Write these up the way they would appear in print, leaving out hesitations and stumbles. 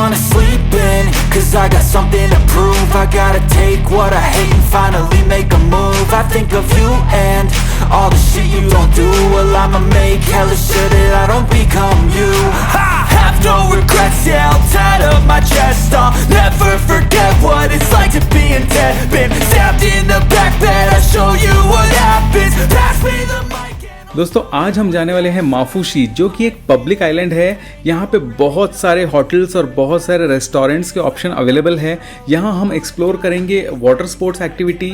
wanna sleep in, cause I got something to prove. I gotta take what I hate and finally make a move. I think of you and all the shit you don't do. Well, I'ma make hella sure that I don't become you. I have no regrets, yeah, I'll tie up my chest. I'll never forget what it's like to be in debt. Been stabbed in the back bed, I'll show you what happens. Pass me the mic. दोस्तों आज हम जाने वाले हैं माफुशी, जो कि एक public island है। यहाँ पे बहुत सारे होटल्स और बहुत सारे रेस्टोरेंट्स के ऑप्शन अवेलेबल है। यहाँ हम एक्सप्लोर करेंगे वाटर स्पोर्ट्स एक्टिविटी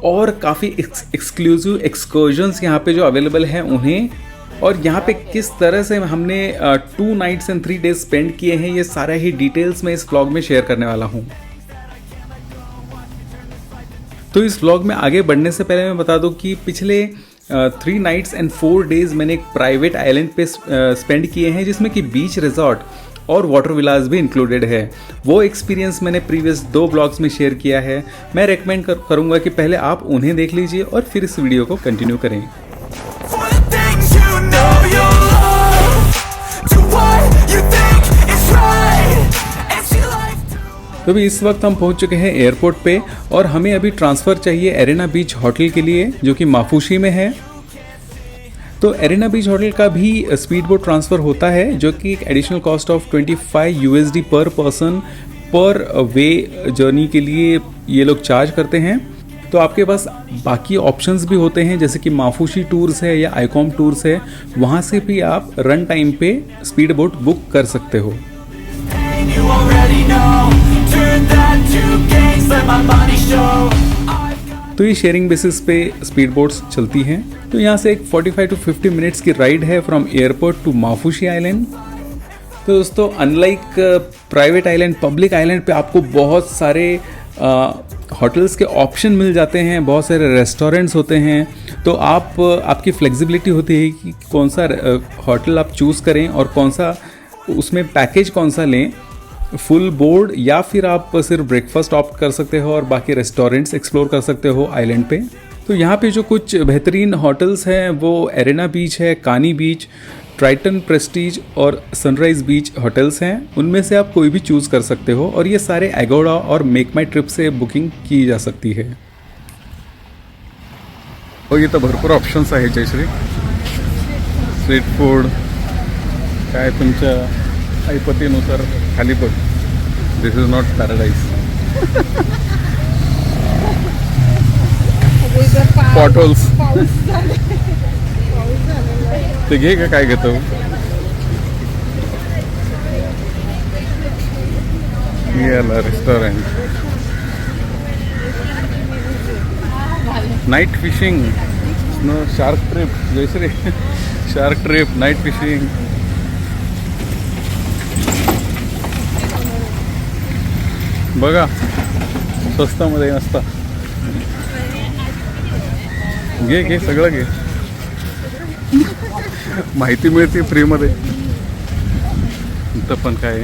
और काफ़ी एक्सक्लूसिव एक्सकर्जन्स यहाँ पे जो अवेलेबल हैं उन्हें, और यहाँ पे किस तरह से हमने 2 नाइट्स एंड 3 डेज स्पेंड किए हैं, ये सारा ही डिटेल्स मैं इस व्लॉग में शेयर करने वाला हूँ। तो इस व्लॉग में आगे बढ़ने से पहले मैं बता दूं कि पिछले 3 नाइट्स एंड 4 डेज मैंने एक प्राइवेट आइलैंड पे स्पेंड किए हैं, जिसमें कि बीच रिजॉर्ट और वाटर विलास भी इंक्लूडेड है। वो एक्सपीरियंस मैंने प्रीवियस 2 ब्लॉग्स में शेयर किया है। मैं रेकमेंड करूँगा कि पहले आप उन्हें देख लीजिए और फिर इस वीडियो को कंटिन्यू करें। तो अभी इस वक्त हम पहुंच चुके हैं एयरपोर्ट पे और हमें अभी ट्रांसफ़र चाहिए एरिना बीच होटल के लिए, जो कि माफुशी में है। तो एरिना बीच होटल का भी स्पीड बोट ट्रांसफ़र होता है, जो कि एक एडिशनल कॉस्ट ऑफ $25 पर पर्सन पर वे जर्नी के लिए ये लोग चार्ज करते हैं। तो आपके पास बाकी ऑप्शंस भी होते हैं, जैसे कि माफुशी टूर्स है या आईकॉम टूर्स है, वहाँ से भी आप रन टाइम पे स्पीड बोट बुक कर सकते हो। तो ये शेयरिंग बेसिस पे स्पीड बोट्स चलती हैं। तो यहाँ से एक 45 to 50 मिनट्स की राइड है from airport to Maafushi island. तो दोस्तों unlike private island, public island पे आपको बहुत सारे होटल्स के ऑप्शन मिल जाते हैं, बहुत सारे रेस्टोरेंट्स होते हैं। तो आपकी फ्लेक्सिबिलिटी होती है कि कौन सा होटल आप चूज़ करें और कौन सा उसमें पैकेज कौन सा लें, फुल बोर्ड या फिर आप सिर्फ ब्रेकफास्ट ऑप्ट कर सकते हो और बाकी रेस्टोरेंट्स एक्सप्लोर कर सकते हो आइलैंड पे। तो यहाँ पे जो कुछ बेहतरीन होटल्स हैं वो एरिना बीच है, कानी बीच, ट्राइटन प्रेस्टीज और सनराइज़ बीच होटल्स हैं। उनमें से आप कोई भी चूज़ कर सकते हो और ये सारे एगोडा और मेक माई ट्रिप से बुकिंग की जा सकती है। हो इथं भरपूर ऑप्शन्स आहेत जयश्री, स्ट्रीट फूड काय तुमच्या ऐपतीनुसार खाली बघ. This is not paradise. Potholes ते घे का काय घेतो. याला restaurant, night fishing, no shark trip Jayashree, shark trip, night fishing. बघा स्वस्तामध्ये नसता. घे सगळं घे, माहिती मिळते फ्रीमध्ये. इथं पण काय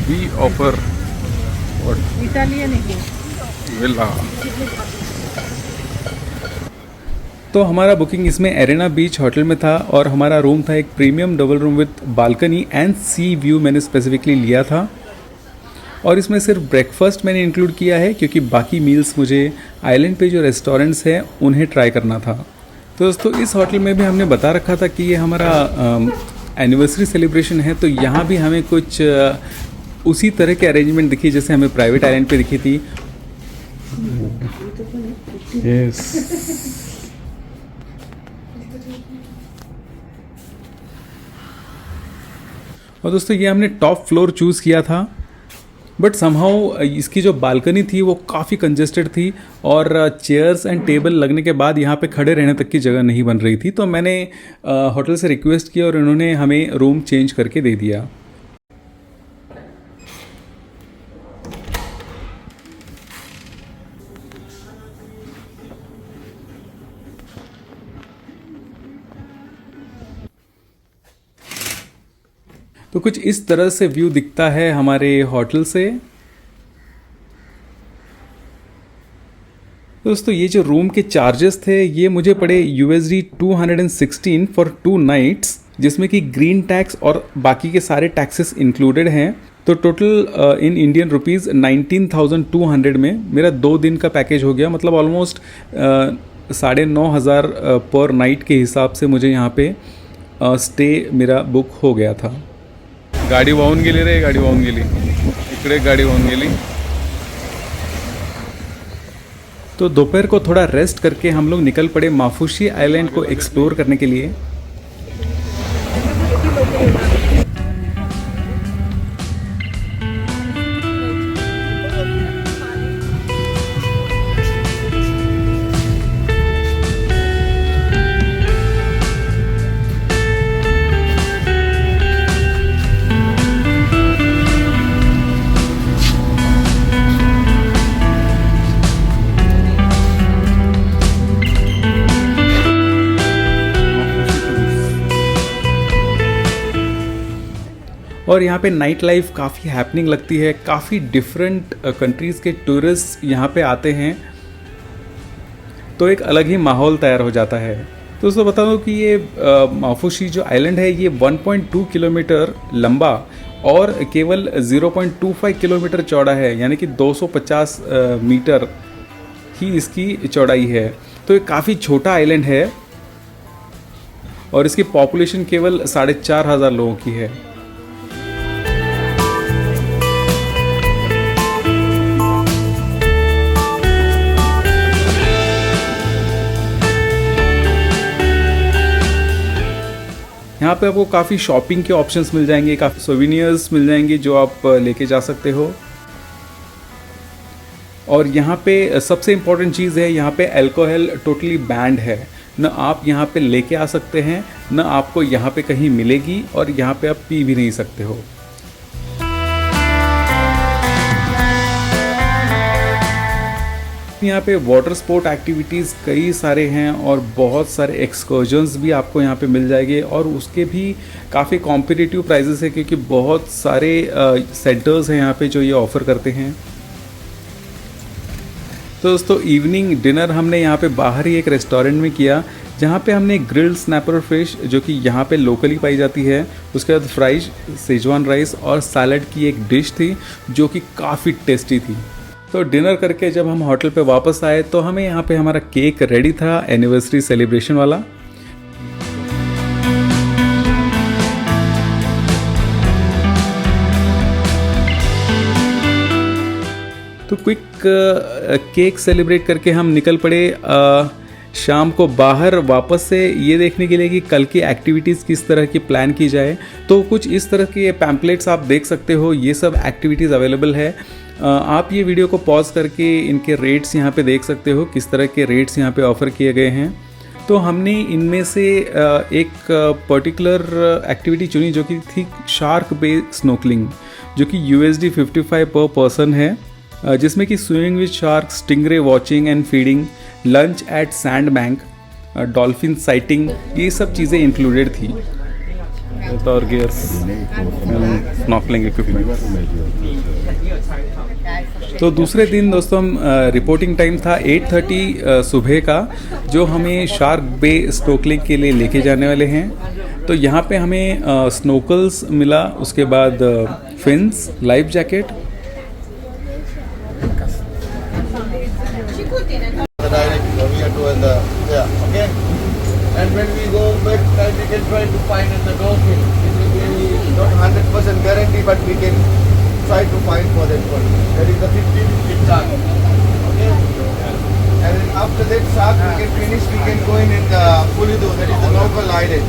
वी ऑफर इटालियन विला. तो हमारा बुकिंग इसमें एरिना बीच होटल में था और हमारा रूम था एक premium double room with balcony and C view मैंने स्पेसिफिकली लिया था। और इसमें सिर्फ ब्रेकफास्ट मैंने इंक्लूड किया है क्योंकि बाकी मील्स मुझे आइलैंड पे जो रेस्टोरेंट्स हैं उन्हें ट्राई करना था। तो दोस्तों इस होटल में भी हमने बता रखा था कि ये हमारा एनिवर्सरी सेलिब्रेशन है, तो यहाँ भी हमें कुछ उसी तरह के अरेंजमेंट दिखी जैसे हमें प्राइवेट आइलैंड पे दिखी थी। येस. और दोस्तों ये हमने टॉप फ्लोर चूज़ किया था, बट समहाउ इसकी जो बालकनी थी वो काफ़ी कंजेस्टेड थी और चेयर्स एंड टेबल लगने के बाद यहाँ पे खड़े रहने तक की जगह नहीं बन रही थी। तो मैंने होटल से रिक्वेस्ट किया और इन्होंने हमें रूम चेंज करके दे दिया। तो कुछ इस तरह से व्यू दिखता है हमारे होटल से। दोस्तों ये जो रूम के चार्जेस थे ये मुझे पड़े $216 फॉर 2 नाइट्स, जिसमें कि ग्रीन टैक्स और बाकी के सारे टैक्सेस इंक्लूडेड हैं। तो टोटल इन इंडियन रुपीज़ 19,200 में मेरा 2 दिन का पैकेज हो गया, मतलब ऑलमोस्ट 9,500 पर नाइट के हिसाब से मुझे यहाँ पे स्टे मेरा बुक हो गया था. गाडी वाहून गेली रे, गाडी वाहून गेली, इकडे गाडी वाहून गेली. तो दोपहर को थोड़ा रेस्ट करके हम लोग निकल पड़े माफुशी आइलैंड को एक्सप्लोर करने के लिए. और यहाँ पे नाइट लाइफ काफ़ी हैपनिंग लगती है. काफ़ी डिफरेंट कंट्रीज़ के टूरिस्ट यहाँ पे आते हैं, तो एक अलग ही माहौल तैयार हो जाता है. तो दोस्तों बता दूँ कि ये माफुशी जो आइलैंड है ये 1.2 किलोमीटर लंबा और केवल 0.25 किलोमीटर चौड़ा है, यानी कि 250 मीटर ही इसकी चौड़ाई है. तो ये काफ़ी छोटा आइलैंड है और इसकी पॉपुलेशन केवल 4,500 लोगों की है. यहाँ पे आपको काफ़ी शॉपिंग के ऑप्शंस मिल जाएंगे, काफ़ी सोविनियर्स मिल जाएंगे जो आप लेके जा सकते हो. और यहाँ पे सबसे इम्पॉर्टेंट चीज़ है, यहाँ पे अल्कोहल टोटली बैंड है. न आप यहाँ पे लेके आ सकते हैं, न आपको यहाँ पे कहीं मिलेगी, और यहाँ पे आप पी भी नहीं सकते हो. यहाँ पे वाटर स्पोर्ट एक्टिविटीज़ कई सारे हैं और बहुत सारे एक्सकर्जन्स भी आपको यहाँ पे मिल जाएंगे, और उसके भी काफ़ी कॉम्पिटिटिव प्राइजेस है, क्योंकि बहुत सारे सेंटर्स हैं यहाँ पे जो ये ऑफ़र करते हैं. तो दोस्तों इवनिंग डिनर हमने यहाँ पे बाहर ही एक रेस्टोरेंट में किया, जहाँ पे हमने ग्रिल्ड स्नैपर फिश जो कि यहाँ पे लोकली पाई जाती है, उसके बाद फ्राइज, सेजवान राइस और सैलड की एक डिश थी जो कि काफ़ी टेस्टी थी. तो डिनर करके जब हम होटल पे वापस आए तो हमें यहाँ पे हमारा केक रेडी था एनिवर्सरी सेलिब्रेशन वाला. तो क्विक केक सेलिब्रेट करके हम निकल पड़े शाम को बाहर वापस से ये देखने के लिए कि कल की एक्टिविटीज़ किस तरह की प्लान की जाए. तो कुछ इस तरह के पैम्पलेट्स आप देख सकते हो, ये सब एक्टिविटीज़ अवेलेबल है. आप ये वीडियो को पॉज करके इनके रेट्स यहाँ पे देख सकते हो, किस तरह के रेट्स यहाँ पे ऑफ़र किए गए हैं. तो हमने इनमें से एक पर्टिकुलर एक्टिविटी चुनी जो कि थी शार्क बे स्नोकलिंग, जो कि USD 55 पर पर्सन है, जिसमें कि swimming with shark, stingray watching and feeding, lunch at sand bank, dolphin sighting, ये सब चीज़ें इंक्लूडेड थी. और गियर्स, स्नॉर्कलिंग इक्विपमेंट. तो दूसरे दिन दोस्तों हम रिपोर्टिंग टाइम था 8:30 सुबह का, जो हमें शार्क बे स्नोकलिंग के लिए लेके जाने वाले हैं. तो यहाँ पे हमें स्नोकल्स मिला, उसके बाद fins, life jacket. And when we go back, we can try to find the dolphin. It will be not 100% guarantee, but we can try to find for that one. That is the 50-50 chance. Okay? And then after that shark we can finish, we can go in the Pulido, that is the local island.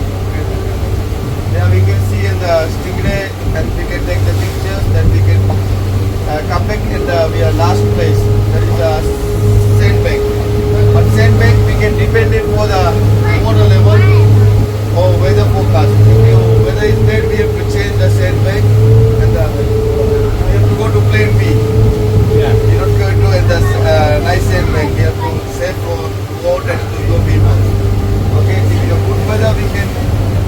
There we can see in the stingray and we can take the pictures, then we can come back in the last place, that is the sandbank. But sandbank we can depend it for the water level or weather forecast. If weather is bad, we have to change the sandbank and we have to go to plan B. Yeah. We're not going to the nice sandbank. We have to save for boat and to go beach. Okay, if you have good weather, we can,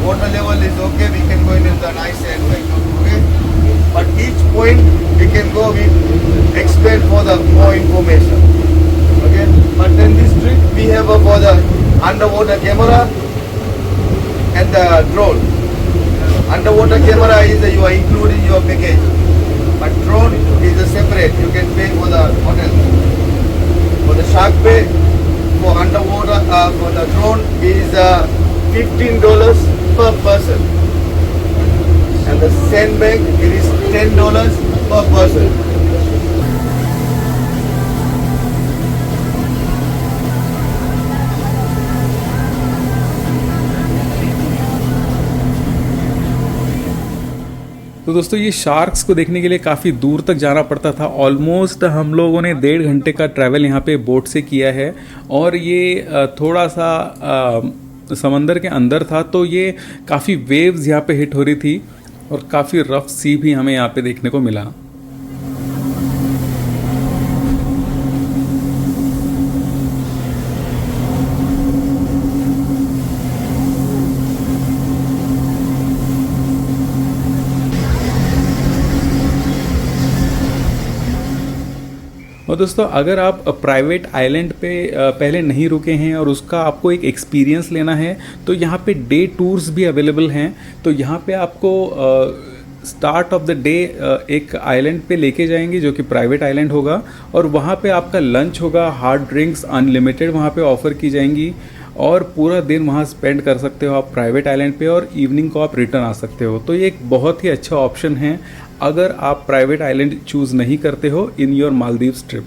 water level is okay, we can go in the nice sandbank. Okay, but each point we can go, we expect for the more information. Okay, but then this trip we have for the underwater camera and the drone. Underwater camera is you are including your package. But drone is a separate. You can pay for the hotel. For the Shark Bay, for underwater, for the drone is $15 per person. And the sandbank, it is $10 per person. तो दोस्तों ये sharks को देखने के लिए काफ़ी दूर तक जाना पड़ता था। ऑलमोस्ट हम लोगों ने 1.5 घंटे का ट्रैवल यहाँ पे बोट से किया है और ये थोड़ा सा समंदर के अंदर था, तो ये काफ़ी वेव्स यहाँ पे हिट हो रही थी और काफ़ी रफ सी भी हमें यहाँ पे देखने को मिला। और दोस्तों अगर आप प्राइवेट आइलैंड पे पहले नहीं रुके हैं और उसका आपको एक एक्सपीरियंस लेना है तो यहाँ पे डे टूर्स भी अवेलेबल हैं। तो यहाँ पे आपको स्टार्ट ऑफ द डे एक आइलैंड पे लेके जाएंगे जो कि प्राइवेट आइलैंड होगा और वहाँ पे आपका लंच होगा, हार्ड ड्रिंक्स अनलिमिटेड वहाँ पे ऑफ़र की जाएंगी और पूरा दिन वहाँ स्पेंड कर सकते हो आप प्राइवेट आइलैंड पे और इवनिंग को आप रिटर्न आ सकते हो। तो ये एक बहुत ही अच्छा ऑप्शन है अगर आप प्राइवेट आइलैंड चूज़ नहीं करते हो in your Maldives trip.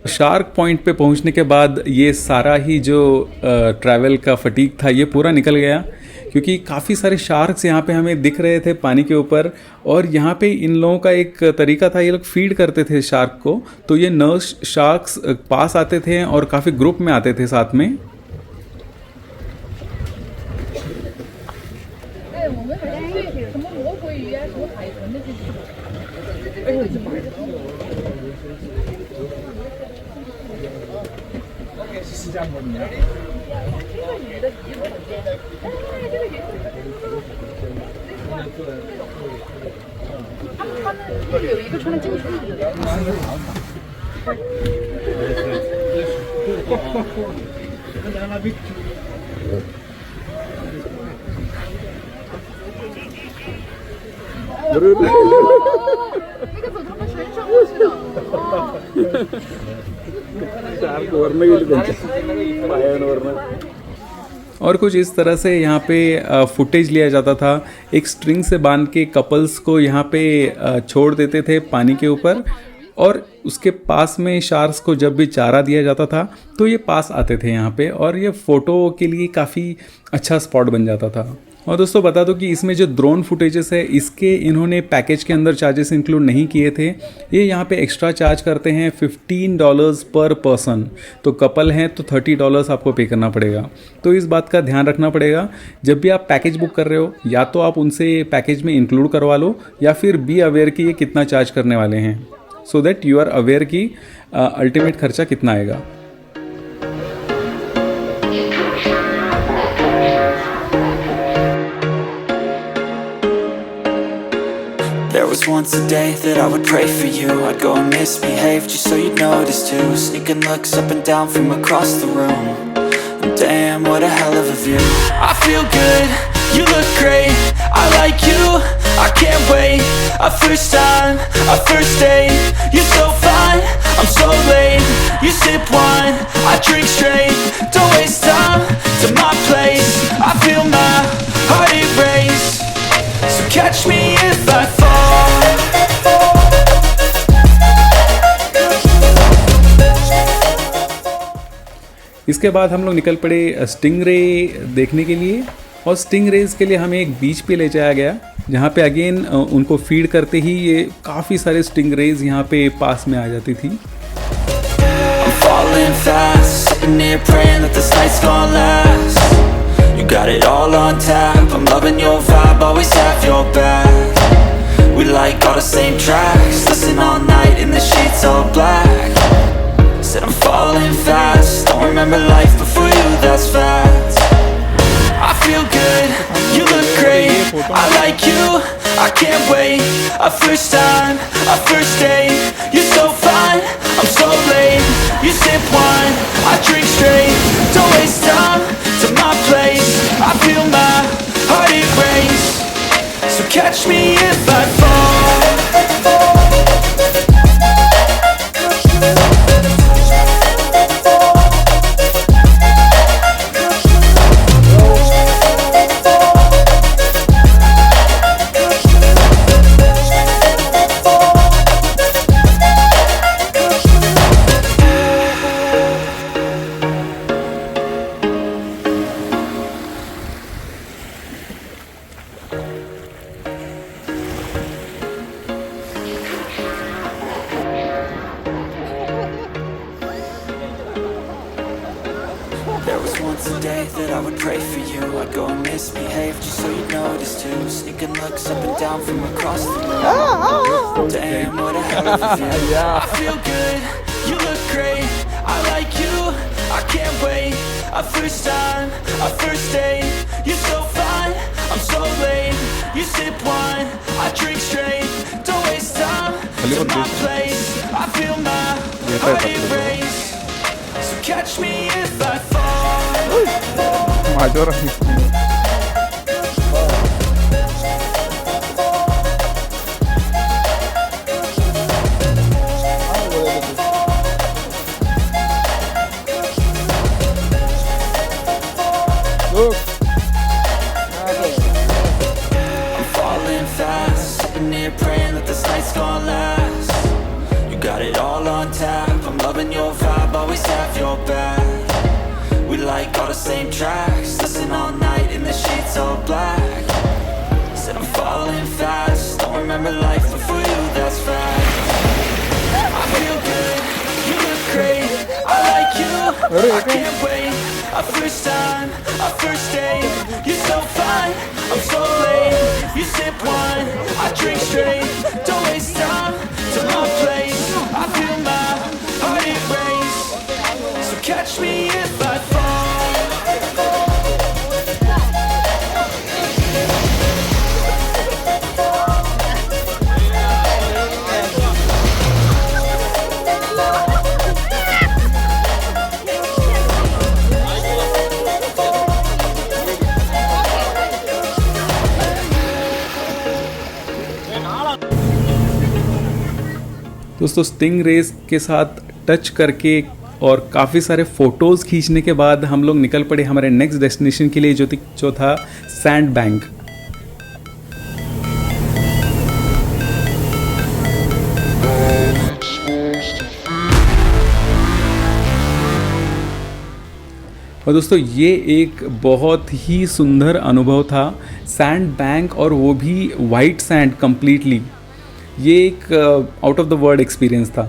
Shark point पे पहुंचने के बाद ये सारा ही जो ट्रैवल का फटीक था ये पूरा निकल गया, क्योंकि काफ़ी सारे शार्क्स यहाँ पे हमें दिख रहे थे पानी के ऊपर। और यहाँ पे इन लोगों का एक तरीका था, ये लोग फीड करते थे शार्क को, तो ये नर्स शार्क्स पास आते थे और काफ़ी ग्रुप में आते थे साथ में। और कुछ इस तरह से यहाँ पे फुटेज लिया जाता था। एक स्ट्रिंग से बांध के कपल्स को यहाँ पे छोड़ देते थे पानी के ऊपर और उसके पास में शार्क्स को जब भी चारा दिया जाता था तो ये पास आते थे यहाँ पे और ये फ़ोटो के लिए काफ़ी अच्छा स्पॉट बन जाता था। और दोस्तों बता दो कि इसमें जो ड्रोन फुटेजेस है इसके इन्होंने पैकेज के अंदर चार्जेस इंक्लूड नहीं किए थे। ये यहाँ पे एक्स्ट्रा चार्ज करते हैं $15 पर पर्सन, तो कपल हैं तो $30 आपको पे करना पड़ेगा। तो इस बात का ध्यान रखना पड़ेगा जब भी आप पैकेज बुक कर रहे हो, या तो आप उनसे पैकेज में इंक्लूड करवा लो या फिर बी अवेयर कि ये कितना चार्ज करने वाले हैं, so that you are aware कि अल्टीमेट खर्चा कितना आएगा। There was once a day that I would pray for you. I'd go and misbehave just so you'd notice too. Sneaking looks up and down from across the room. And damn, what a hell of a view. I feel good, you look great, I like you, I can't wait. A first time, a first date, you're so fine, I'm so late. You sip wine, I drink straight, don't waste time to my place. I feel my heart erase, so catch me if I fall. इसके बाद हम लोग निकल पड़े stingray देखने के लिए और स्टिंगरेज के लिए हमें एक बीच पे ले जाया गया जहाँ पे अगेन उनको फीड करते ही ये काफ़ी सारे स्टिंगरेज यहाँ पे पास में आ जाती थी। I'm falling fast, sitting here praying that this night's gonna last. You got it all on tap, I'm loving your vibe, always have your back. We like all the same tracks, listen all night in the sheets all black. Said I'm falling fast, don't remember life before you, that's fact. I feel good, you look great, I like you, I can't wait. A first time, a first date, you're so fine, I'm so late. You sip wine, Don't waste time to my place. I feel my heart erase. So catch me if I fall. There was once a day that I would pray for you. I'd go and misbehave just so you'd notice too. Sneaking looks up and down from across the room. Damn, what a hell of a view. I feel good, you look great. I like you, I can't wait. A first time, a first date. You're so fine, I'm so late. You sip wine, I drink straight. Don't waste time to my place. I feel my heart erase. So catch me if I fall. माझ्यावर आहे. I'm falling fast, sitting here praying that this night's gonna last. You got it all on tap, I'm loving your vibe, always have your back. We like all the same tracks, listen all night in the sheets all black. Said I'm falling fast, don't remember life before you, that's fact. I feel good, you look great, I like you, I can't wait. A first time, a first date. You're so fine, I'm so late. You sip wine, I drink straight. Don't waste time to my place. I feel my heart erase. So catch me if I fall. दोस्तों sting race के साथ touch करके और काफ़ी सारे photos खींचने के बाद हम लोग निकल पड़े हमारे नेक्स्ट डेस्टिनेशन के लिए जो था सैंड बैंक। और दोस्तों ये एक बहुत ही सुंदर अनुभव था, सैंड बैंक और वो भी वाइट सैंड कम्प्लीटली। ये एक out of the world experience था।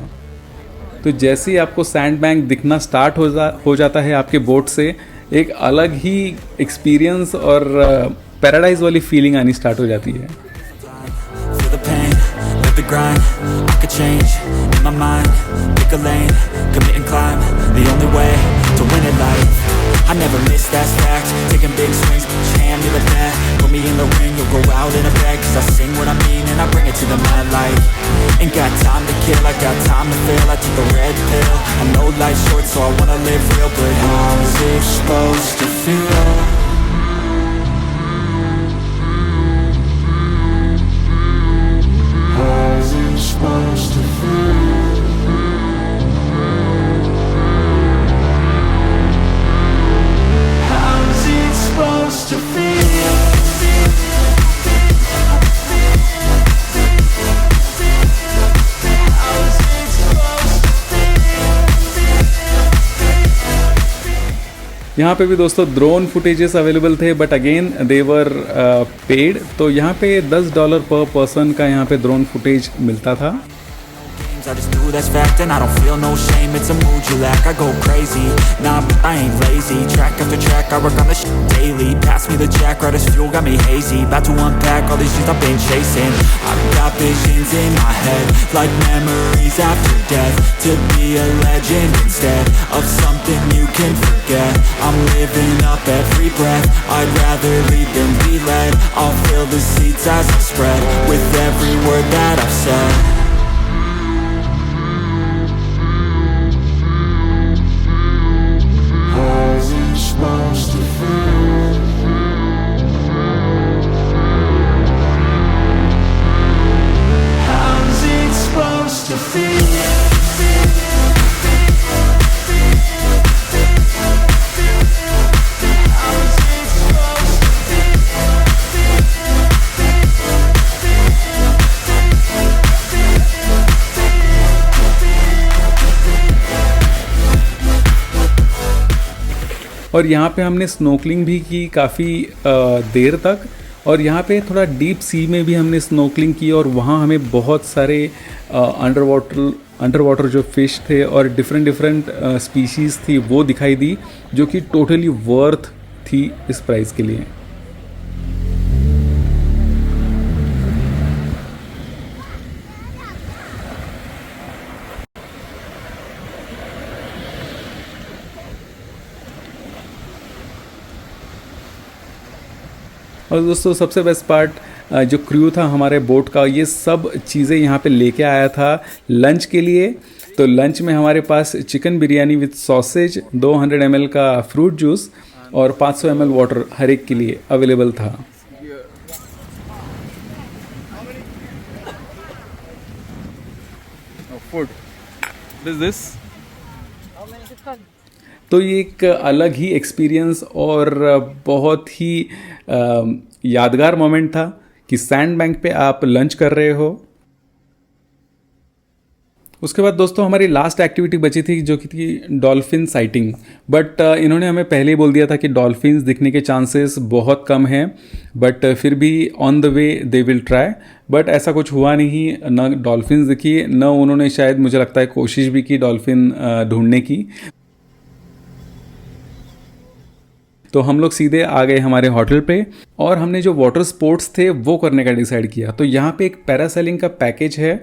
तो जैसे ही आपको सैंड बैंक दिखना स्टार्ट हो जाता है आपके बोट से, एक अलग ही एक्सपीरियंस और पैराडाइज वाली फीलिंग आनी स्टार्ट हो जाती है। I never miss, that's fact. Taking big swings, put your hand in the bat. Put me in the ring, you'll go out in a bag. Cause I sing what I mean and I bring it to the mad light. Ain't got time to kill, I got time to feel. I took a red pill, I know life's short so I wanna live real. But how's it supposed to feel? How's it supposed to feel? Supposed to feel. यहाँ पे भी दोस्तों drone footages available थे, but again they were paid. तो यहाँ पे $10 पर person का यहाँ पे ड्रोन फुटेज मिलता था। I just do, that's fact, and I don't feel no shame. It's a mood you lack, I go crazy. Nah, but I ain't lazy. Track after track, I work on the shit daily. Pass me the jack, right as fuel, got me hazy. About to unpack all these things I've been chasing. I've got visions in my head, like memories after death. To be a legend instead of something you can forget. I'm living up every breath, I'd rather lead than be led. I'll fill the seats as I spread, with every word that I've said. How's it और यहाँ पे हमने snorkelling भी की काफ़ी देर तक, और यहाँ पे थोड़ा डीप सी में भी हमने स्नोकलिंग की, और वहाँ हमें बहुत सारे अंडर वाटर जो फ़िश थे और डिफरेंट स्पीशीज़ थी वो दिखाई दी, जो कि टोटली वर्थ थी इस प्राइस के लिए। और दोस्तों सबसे बेस्ट पार्ट, जो क्रू था हमारे बोट का, ये सब चीज़ें यहाँ पे लेके आया था लंच के लिए। तो लंच में हमारे पास chicken biryani with sausage, 200 ml का फ्रूट जूस और 500 ml वाटर हर एक के लिए अवेलेबल था। Food. This. तो ये एक अलग ही एक्सपीरियंस और बहुत ही यादगार मोमेंट था कि सैंड बैंक पे आप लंच कर रहे हो। उसके बाद दोस्तों हमारी लास्ट एक्टिविटी बची थी, जो कि थी डॉल्फिन साइटिंग। बट इन्होंने हमें पहले ही बोल दिया था कि डॉल्फिन्स दिखने के चांसेस बहुत कम हैं, बट फिर भी on the way they will try. But ऐसा कुछ हुआ नहीं, न डॉल्फिन्स दिखी, न उन्होंने शायद मुझे लगता है कोशिश भी की डॉल्फिन ढूंढने की। तो हम लोग सीधे आ गए हमारे होटल पे, और हमने जो वाटर स्पोर्ट्स थे वो करने का डिसाइड किया। तो यहाँ पे एक पैरासेलिंग का पैकेज है,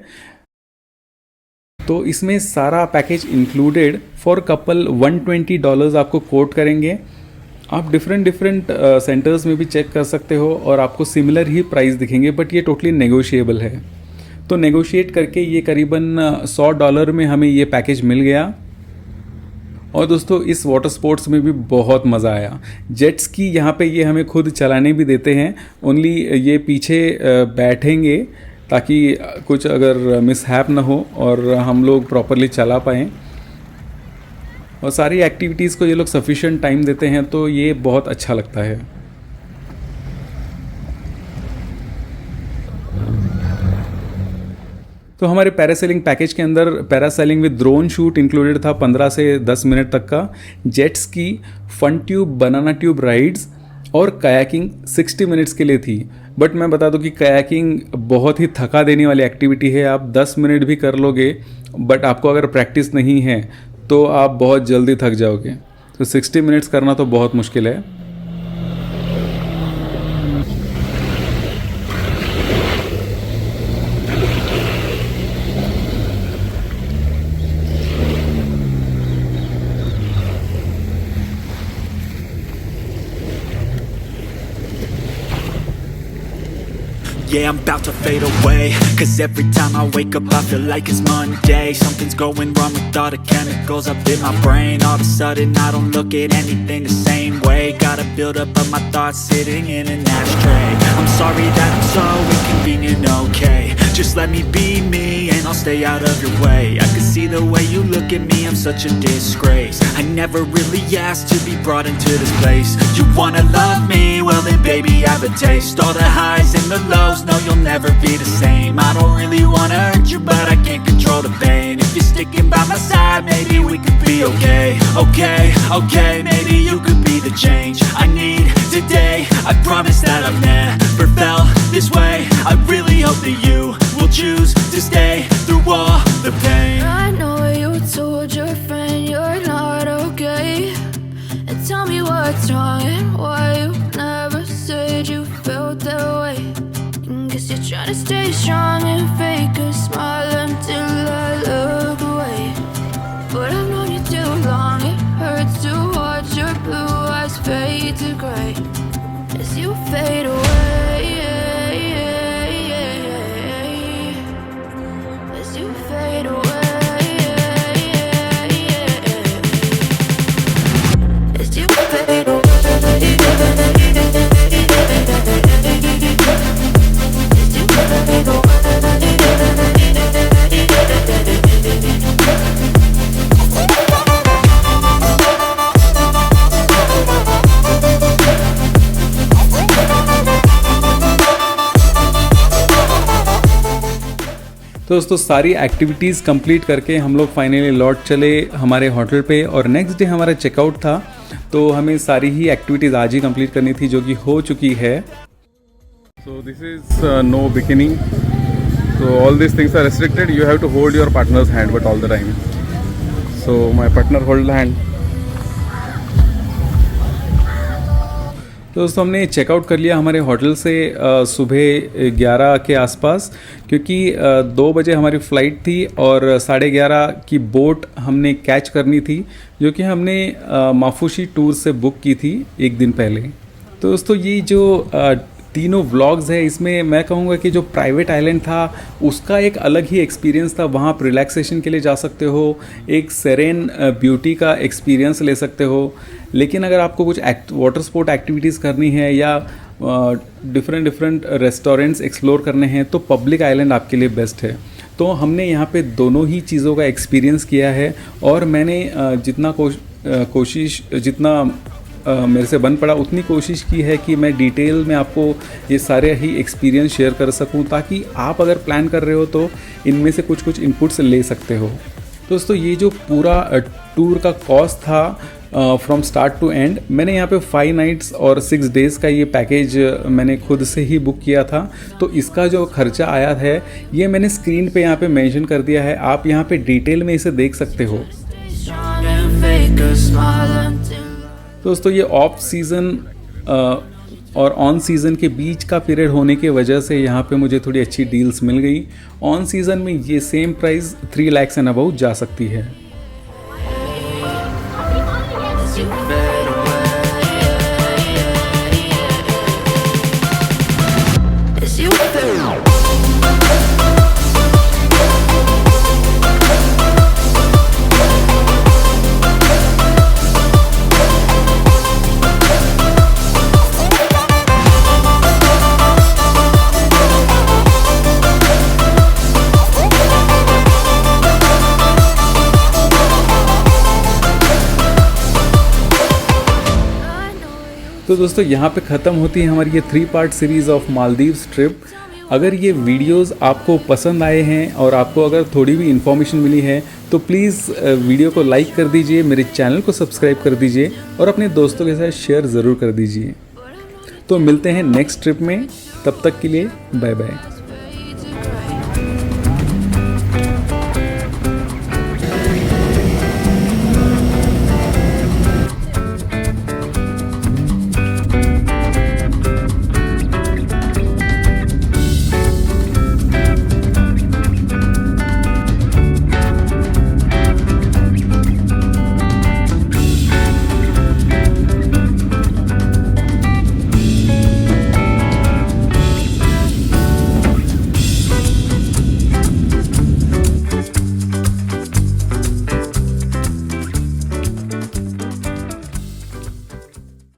तो इसमें सारा पैकेज इंक्लूडेड फॉर कपल $120 आपको कोट करेंगे। आप डिफरेंट सेंटर्स में भी चेक कर सकते हो और आपको सिमिलर ही प्राइस दिखेंगे, बट ये टोटली नेगोशिएबल है। तो नेगोशिएट करके ये करीबन $100 में हमें ये पैकेज मिल गया। और दोस्तों इस वाटर स्पोर्ट्स में भी बहुत मज़ा आया। जेट्स की यहाँ पे ये हमें खुद चलाने भी देते हैं, ओनली ये पीछे बैठेंगे ताकि कुछ अगर मिसहैप ना हो और हम लोग प्रॉपरली चला पाएँ। और सारी एक्टिविटीज़ को ये लोग सफिशिएंट टाइम देते हैं, तो ये बहुत अच्छा लगता है। तो हमारे पैरासेलिंग पैकेज के अंदर parasailing with drone shoot included था 15 से 10 मिनट तक का, जेट्स की, फन ट्यूब, बनाना ट्यूब राइड्स और कयाकिंग 60 मिनट्स के लिए थी। बट मैं बता दूं कि कयाकिंग बहुत ही थका देने वाली एक्टिविटी है। आप 10 मिनट भी कर लोगे, बट आपको अगर प्रैक्टिस नहीं है तो आप बहुत जल्दी थक जाओगे। तो 60 मिनट्स करना तो बहुत मुश्किल है। Yeah, I'm about to fade away, 'cause every time I wake up I feel like it's Monday. Something's going wrong with all the chemicals up in my brain. All of a sudden I don't look at anything the same way. Gotta build up of my thoughts sitting in an ashtray. I'm sorry that I'm so inconvenient, okay? Just let me be me and I'll stay out of your way. I can see the way you look at me, I'm such a disgrace. I never really asked to be brought into this place. You wanna love me? Well then baby have a taste. All the highs and the lows, no you'll never be the same. I don't really wanna hurt you, but I can't control the pain. If you're sticking by my side, maybe we could be okay. Okay, maybe you could be the change I need today. I promise that I've never felt this way. I really hope that you will choose to stay through all the pain. I know you told your friend you're not okay, and tell me what's wrong and why you never said you felt that way. Guess you're trying to stay strong and fake a smile until I look away. But I've known you too long, it hurts to watch your blue eyes fade to grey as you fade away. As you fade away. As you fade away. As you fade away. तो दोस्तों सारी activities complete करके हम लोग finally लौट चले हमारे hotel पे, और नेक्स्ट डे हमारा चेकआउट था, तो हमें सारी ही एक्टिविटीज़ आज ही कंप्लीट करनी थी, जो कि हो चुकी है। So this is no bikini. So all these things are restricted. You have to hold your partner's hand, but all the time. So my partner hold the hand. तो दोस्तों हमने चेकआउट कर लिया हमारे होटल से सुबह 11 के आसपास, क्योंकि 2 बजे हमारी फ़्लाइट थी और 11:30 की बोट हमने कैच करनी थी, जो कि हमने माफुशी टूर से बुक की थी एक दिन पहले। तो दोस्तों ये जो तीनों व्लॉग्स है, इसमें मैं कहूँगा कि जो प्राइवेट आइलैंड था उसका एक अलग ही एक्सपीरियंस था। वहाँ आप रिलैक्सेशन के लिए जा सकते हो, एक सेरेन ब्यूटी का एक्सपीरियंस ले सकते हो। लेकिन अगर आपको कुछ वाटर स्पोर्ट एक्टिविटीज़ करनी है या डिफरेंट रेस्टोरेंट्स एक्सप्लोर करने हैं, तो पब्लिक आइलैंड आपके लिए बेस्ट है। तो हमने यहाँ पे दोनों ही चीज़ों का एक्सपीरियंस किया है, और मैंने जितना मेरे से बन पड़ा उतनी कोशिश की है कि मैं डिटेल में आपको ये सारे ही एक्सपीरियंस शेयर कर सकूं, ताकि आप अगर प्लान कर रहे हो तो इनमें से कुछ इनपुट्स ले सकते हो। दोस्तों ये जो पूरा टूर का कॉस्ट था फ्रॉम स्टार्ट टू एंड, मैंने यहाँ पे 5 नाइट्स और 6 डेज़ का ये पैकेज मैंने खुद से ही बुक किया था। तो इसका जो खर्चा आया है ये मैंने स्क्रीन पे यहाँ पे मेंशन कर दिया है, आप यहाँ पे डिटेल में इसे देख सकते हो। दोस्तों ये ऑफ सीज़न और ऑन सीज़न के बीच का पीरियड होने की वजह से यहाँ पे मुझे थोड़ी अच्छी डील्स मिल गई। ऑन सीज़न में ये same price 3 lakh and about जा सकती है। तो दोस्तों यहाँ पे ख़त्म होती है हमारी ये 3 part series of Maldives trip. अगर ये वीडियोस आपको पसंद आए हैं और आपको अगर थोड़ी भी इन्फॉर्मेशन मिली है तो प्लीज़ वीडियो को लाइक कर दीजिए, मेरे चैनल को सब्सक्राइब कर दीजिए और अपने दोस्तों के साथ शेयर ज़रूर कर दीजिए। तो मिलते हैं नेक्स्ट ट्रिप में, तब तक के लिए बाय बाय।